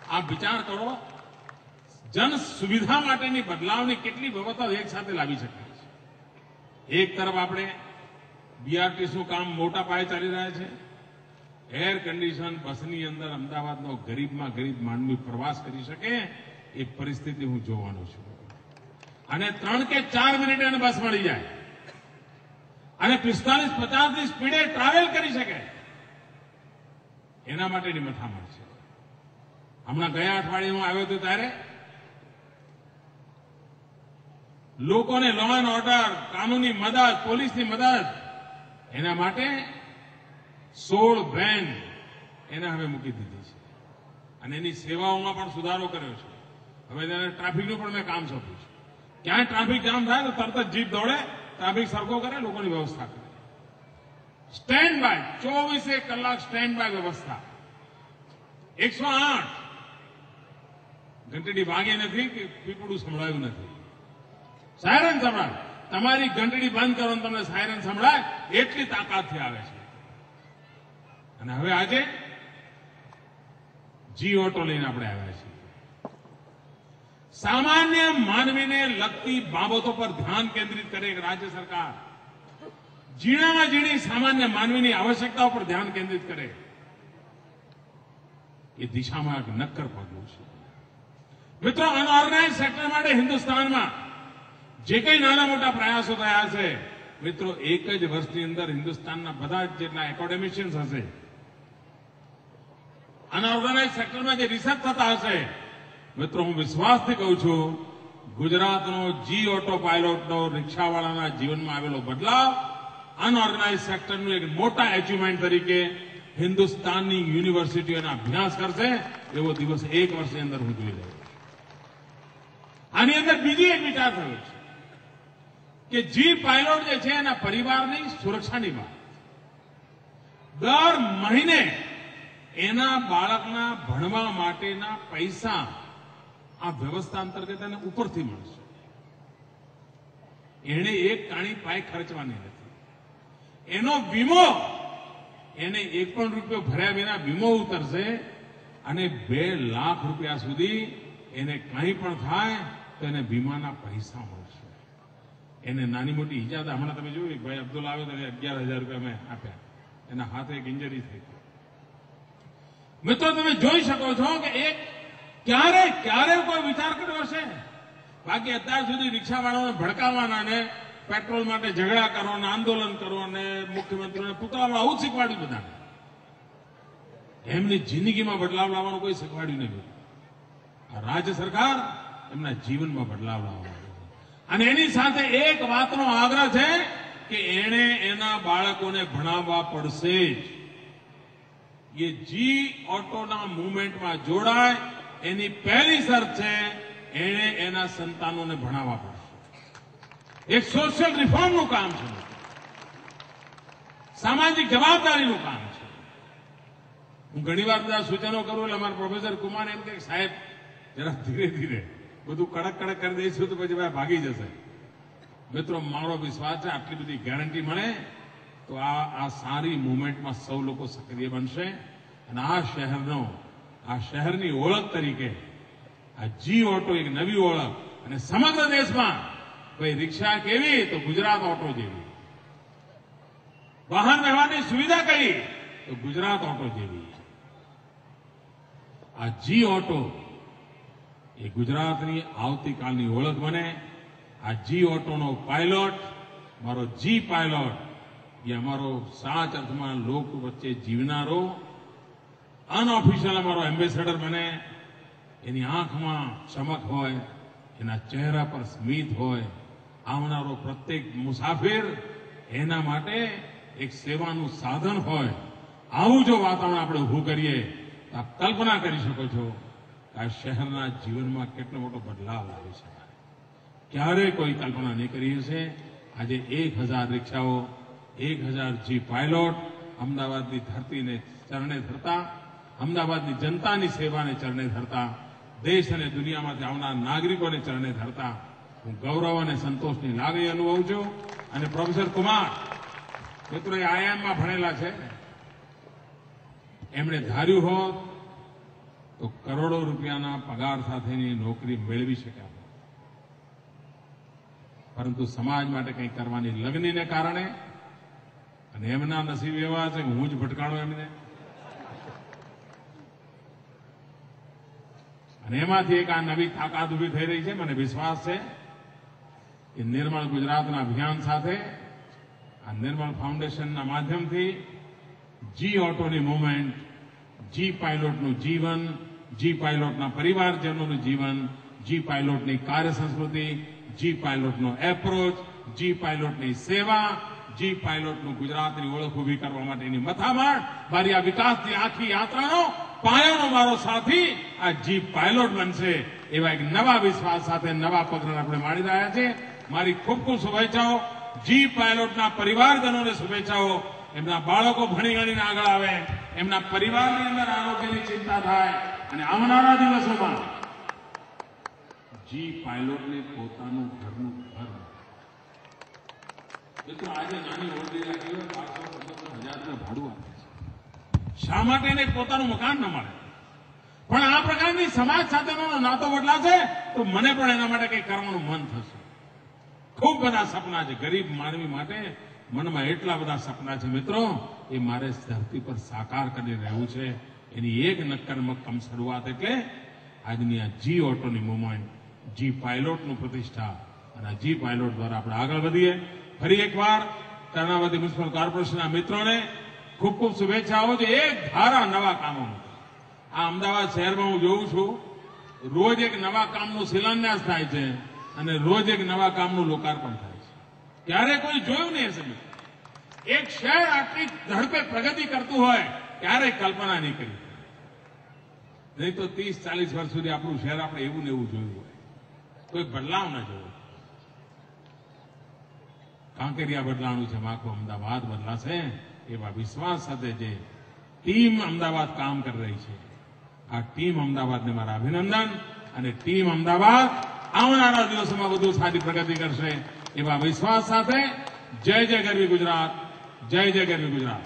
આપ વિચાર કરો, જન સુવિધા માટેની બદલાવની કેટલી બાબતો એક સાથે લાવી શકાય છે. એક તરફ આપણે બીઆરટીસીનું કામ મોટા પાયે ચાલી રહ્યા છે. એર કન્ડિશન બસની અંદર અમદાવાદનો ગરીબમાં ગરીબ માનવી પ્રવાસ કરી શકે એ પરિસ્થિતિ હું જોવાનો છું. અને 3 કે 4 મિનિટે એને બસ મળી જાય અને 45-50ની સ્પીડે ટ્રાવેલ કરી શકે, એના માટેની મથામણ છે. હમણાં ગયા અઠવાડિયે હું આવ્યો હતો ત્યારે લોકોને લો એન્ડ ઓર્ડર, કાનૂની મદદ, પોલીસની મદદ, એના માટે 16 વેન એને હવે મૂકી દીધી છે અને એની સેવાઓમાં પણ સુધારો કર્યો છે. હવે તેને ટ્રાફિકનું પણ મેં કામ સોંપ્યું છે. ક્યાંય ટ્રાફિક જામ થાય તો તરત જ જીપ દોડે, ટ્રાફિક સરખો કરે, લોકોની વ્યવસ્થા કરે. સ્ટેન્ડ બાય 24 કલાક સ્ટેન્ડ બાય વ્યવસ્થા. 108 ઘંટડી વાગી નથી કે પીપળું સંભળાયું નથી. સાયરન સંભળાય, તમારી ઘંટડી બંધ કરો ને તમને સાયરન સંભળાય એટલી તાકાતથી આવે છે. અને હવે આજે જી ઓટો લઈને આપણે આવ્યા છીએ. સામાન્ય માનવીને લગતી બાબતો પર ધ્યાન કેન્દ્રિત કરે રાજ્ય સરકાર, ઝીણામાં ઝીણી સામાન્ય માનવીની આવશ્યકતાઓ પર ધ્યાન કેન્દ્રિત કરે, એ દિશામાં એક નક્કર પગલું છે. મિત્રો, અનઓર્ગેનાઇઝ સેક્ટર માટે હિન્દુસ્તાનમાં જે કંઈ નાના મોટા પ્રયાસો થયા છે, મિત્રો, એક જ વર્ષની અંદર હિન્દુસ્તાનના બધા જ જેટલા એકેડેમિશિયન્સ હશે, અનઓર્ગેનાઇઝ સેક્ટરમાં જે રિસર્ચ થતા હશે, મિત્રો, હું વિશ્વાસથી કહું છું, ગુજરાતનો જી ઓટો પાયલોટનો રિક્ષાવાળાના જીવનમાં આવેલો બદલાવ અનઓર્ગેનાઇઝ સેક્ટરનું એક મોટા એચિવમેન્ટ તરીકે હિન્દુસ્તાનની યુનિવર્સિટીઓના અભ્યાસ કરશે એવો દિવસ એક વર્ષની અંદર હું જોઈ રહ્યો છું. આની અંદર બીજી એક વિચાર થયો છે કે જી પાયલોટ જે છે એના પરિવારની સુરક્ષાની વાત, દર મહિને એના બાળકના ભણવા માટેના પૈસા આ વ્યવસ્થા અંતર્ગત એને ઉપરથી મળશે. એને એક કાણી પાય ખર્ચવાની નથી. એનો વીમો, એને 1 પણ રૂપિયો ભર્યા વિના વીમો ઉતરશે અને 2 લાખ રૂપિયા સુધી એને કંઈ પણ થાય તો એને વીમાના પૈસા મળશે. એને નાની મોટી ઈજા, હમણાં તમે જોયું ભાઈ અબ્દુલ આવ્યો તો 11,000 રૂપિયા મેં આપ્યા, એના હાથે એક ઇન્જરી થઈ. મિત્રો, તમે જોઈ શકો છો કે એક ક્યારે કોઈ વિચાર કર્યો હશે? બાકી અત્યાર સુધી રિક્ષાવાળાઓને ભડકાવવાના ને પેટ્રોલ માટે ઝઘડા કરો ને આંદોલન કરો અને મુખ્યમંત્રીને પુતળામાં આવું જ શીખવાડ્યું બધાને. એમની જિંદગીમાં બદલાવ લાવવાનું કોઈ શીખવાડ્યું નહીં. આ રાજ્ય સરકાર એમના જીવનમાં બદલાવ લાવવાનું અને એની સાથે એક વાતનો આગ્રહ છે કે એણે એના બાળકોને ભણાવવા પડશે જ. એ જી ઓટોના મૂવમેન્ટમાં જોડાય એની પહેલી શરત છે એણે એના સંતાનોને ભણાવવા પડશે. એક સોશિયલ રિફોર્મનું કામ છે, સામાજિક જવાબદારીનું કામ છે. હું ઘણીવાર બધા સૂચનો કરું એટલે અમારા પ્રોફેસર કુમાર એમ કે સાહેબ જરા ધીરે ધીરે બધું કડક કરી દઈશું તો પછી ભાઈ ભાગી જશે. મિત્રો, મારો વિશ્વાસ છે આટલી બધી ગેરંટી મળે તો આ સારી મુવમેન્ટમાં સૌ લોકો સક્રિય બનશે અને આ શહેરની ઓળખ તરીકે આ જી ઓટો એક નવી ઓળખ અને સમગ્ર દેશમાં ભાઈ રિક્ષા કેવી તો ગુજરાત ઓટો જેવી, વાહન વ્યવહારની સુવિધા કઈ તો ગુજરાત ઓટો જેવી. આ જી ઓટો એ ગુજરાતની આવતીકાલની ઓળખ બને. આ જી ઓટોનો પાયલોટ, મારો જી પાયલોટ, એ અમારો સાચ અર્થમાં લોકો વચ્ચે જીવનારો અનઓફિશિયલ અમારો એમ્બેસેડર બને. એની આંખમાં ચમક હોય, એના ચહેરા પર સ્મિત હોય. આવનારો પ્રત્યેક મુસાફિર એના માટે એક સેવાનું સાધન હોય. આવું જો વાતાવરણ આપણે ઊભું કરીએ તો આપ કલ્પના કરી શકો છો કે આ શહેરના જીવનમાં કેટલો મોટો બદલાવ લાવી શકાય. ક્યારેય કોઈ કલ્પના નહીં કરી હશે. આજે 1,000 રિક્ષાઓ, 1,000 જી પાયલોટ અમદાવાદની ધરતીને ચરણે ધરતા, અમદાવાદની જનતાની સેવાને ચરણે ધરતા, દેશ અને દુનિયામાંથી આવનાર નાગરિકોને ચરણે ધરતા હું ગૌરવ અને સંતોષની લાગણી અનુભવું છું. અને પ્રોફેસર કુમાર, મિત્રો, એ આઈઆઈએમમાં ભણેલા છે. એમણે ધાર્યું હોત તો કરોડો રૂપિયાના પગાર સાથેની નોકરી મેળવી શક્યા, પરંતુ સમાજ માટે કંઈ કરવાની લગનીને કારણે, અને એમના નસીબ એવા છે કે હું જ ભટકાણો એમને, અને એમાંથી એક આ નવી તાકાત ઉભી થઈ રહી છે. મને વિશ્વાસ છે કે નિર્મળ ગુજરાતના અભિયાન સાથે, આ નિર્મળ ફાઉન્ડેશનના માધ્યમથી જી ઓટોની મૂવમેન્ટ, જી પાયલોટનું જીવન, જી પાયલોટના પરિવારજનોનું જીવન, જી પાયલોટની કાર્ય સંસ્કૃતિ, જી પાયલોટનો એપ્રોચ, જી પાયલોટની સેવા, જી પાયલોટનું ગુજરાતની ઓળખ ઉભી કરવા માટેની મથામણ, મારી આ વિકાસની આખી યાત્રાનો પાયાનો મારો સાથી આ જી પાયલોટ બનશે, એવા એક નવા વિશ્વાસ સાથે નવા પગલાં આપણે માંડી રહ્યા છીએ. મારી ખૂબ ખૂબ શુભેચ્છાઓ. જી પાયલોટના પરિવારજનોને શુભેચ્છાઓ. એમના બાળકો ભણી ગણીને આગળ આવે, એમના પરિવારની અંદર આરોગ્યની ચિંતા થાય, અને આવનારા દિવસોમાં જી પાયલોટને પોતાનું ઘરનું ઘર. મિત્રો આજે નાની ઓરડી રાખી હોય 12,000 ભાડું આપે છે. શા માટે એને પોતાનું મકાન ન મળે? પણ આ પ્રકારની સમાજ સાથેનો નાતો બદલાશે તો મને પણ એના માટે કંઈ કરવાનું મન થશે. ખૂબ બધા સપના છે ગરીબ માનવી માટે, મનમાં એટલા બધા સપના છે મિત્રો, એ મારે ધરતી પર સાકાર કરી રહેવું છે. એની એક નક્કર શરૂઆત એટલે આજની આ જી ઓટોની મૂવમેન્ટ, જી પાયલોટનું પ્રતિષ્ઠા, અને જી પાયલોટ દ્વારા આપણે આગળ વધીએ. ફરી એકવાર કર્ણાવતી મ્યુનિસિપલ કોર્પોરેશનના મિત્રોને ખૂબ ખૂબ શુભેચ્છાઓ છે. એક ધારા નવા કામો, આ અમદાવાદ શહેરમાં હું જોઉં છું, રોજ એક નવા કામનો શિલાન્યાસ થાય છે અને રોજ એક નવા કામનું લોકાર્પણ થાય છે. ક્યારે કોઈ જોયું નહીં હશે. એક શહેર આટલી ઝડપે પ્રગતિ કરતું હોય ક્યારેય કલ્પના નહીં કરી. નહીં તો 30-40 વર્ષ સુધી આપણું શહેર આપણે એવું ને એવું જોયું હોય, કોઈ બદલાવ ન જોયો. કાંકરિયા બદલાણું છે, આખું અમદાવાદ બદલાશે એવા વિશ્વાસ સાથે જે ટીમ અમદાવાદ કામ કરી રહી છે, આ ટીમ અમદાવાદને મારા અભિનંદન. અને ટીમ અમદાવાદ આવનારા દિવસોમાં વધુ સારી પ્રગતિ કરશે એવા વિશ્વાસ સાથે જય જય ગરવી ગુજરાત, જય જય ગરવી ગુજરાત.